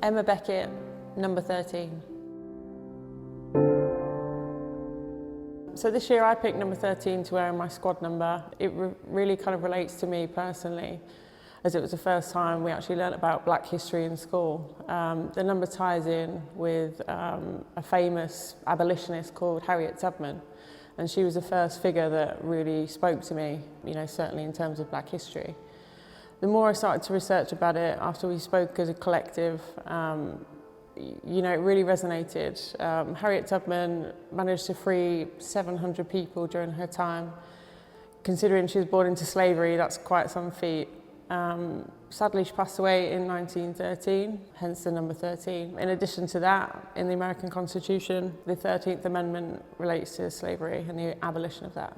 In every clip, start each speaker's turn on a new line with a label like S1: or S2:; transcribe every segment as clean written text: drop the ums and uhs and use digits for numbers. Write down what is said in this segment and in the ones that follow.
S1: Emma Beckett, number 13. So this year I picked number 13 to wear in my squad number. It really kind of relates to me personally, as it was the first time we actually learnt about Black history in school. The number ties in with a famous abolitionist called Harriet Tubman, and she was the first figure that really spoke to me, you know, certainly in terms of Black history. The more I started to research about it after we spoke as a collective, you know, it really resonated. Harriet Tubman managed to free 700 people during her time. Considering she was born into slavery, that's quite some feat. Sadly, she passed away in 1913, hence the number 13. In addition to that, in the American Constitution, the 13th Amendment relates to slavery and the abolition of that.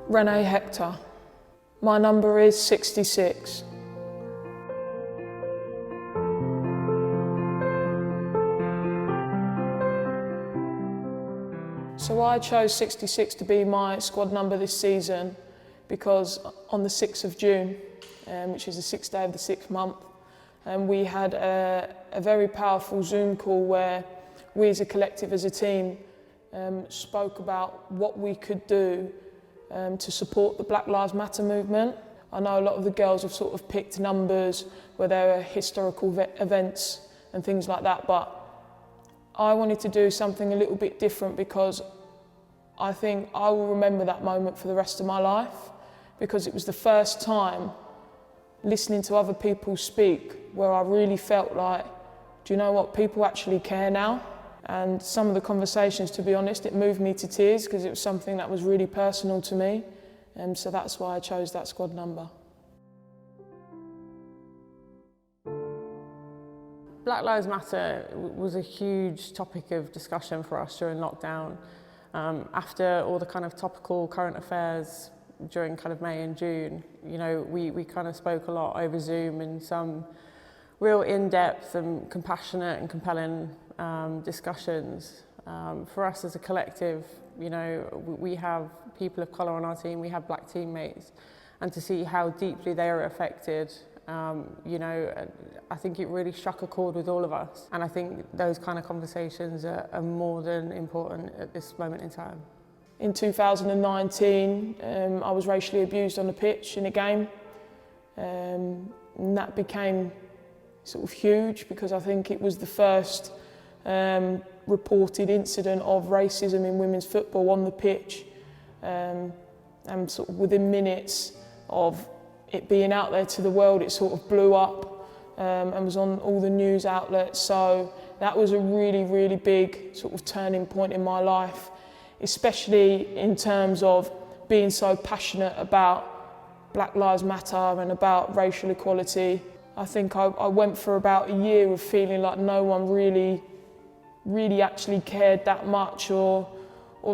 S2: Renée Hector. My number is 66. So I chose 66 to be my squad number this season because on the 6th of June, which is the 6th day of the 6th month, we had a very powerful Zoom call where we as a collective, as a team, spoke about what we could do to support the Black Lives Matter movement. I know a lot of the girls have sort of picked numbers where there are historical events and things like that, but I wanted to do something a little bit different because I think I will remember that moment for the rest of my life, because it was the first time listening to other people speak where I really felt like, do you know what, people actually care now? And some of the conversations, to be honest, it moved me to tears because it was something that was really personal to me. And so that's why I chose that squad number.
S1: Black Lives Matter was a huge topic of discussion for us during lockdown. After all the kind of topical current affairs during kind of May and June, you know, we kind of spoke a lot over Zoom in some real in-depth and compassionate and compelling discussions. For us as a collective, you know, we have people of colour on our team, we have Black teammates, and to see how deeply they are affected, you know, I think it really struck a chord with all of us. And I think those kind of conversations are more than important at this moment in time.
S2: In 2019, I was racially abused on the pitch in a game, and that became sort of huge because I think it was the first reported incident of racism in women's football on the pitch, and sort of within minutes of it being out there to the world, it sort of blew up and was on all the news outlets. So that was a really, really big sort of turning point in my life, especially in terms of being so passionate about Black Lives Matter and about racial equality. I think I went for about a year of feeling like no one really actually cared that much or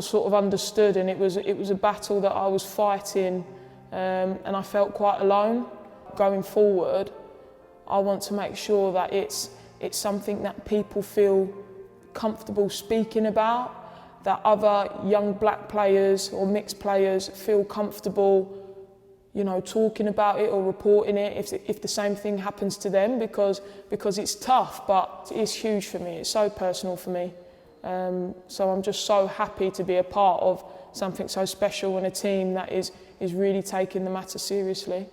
S2: sort of understood, and it was a battle that I was fighting, and I felt quite alone. Going forward, I want to make sure that it's something that people feel comfortable speaking about, that other young Black players or mixed players feel comfortable, you know, talking about it or reporting it if the same thing happens to them, because it's tough, but it's huge for me. It's so personal for me. So I'm just so happy to be a part of something so special and a team that is really taking the matter seriously.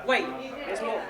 S3: Wait, there's more.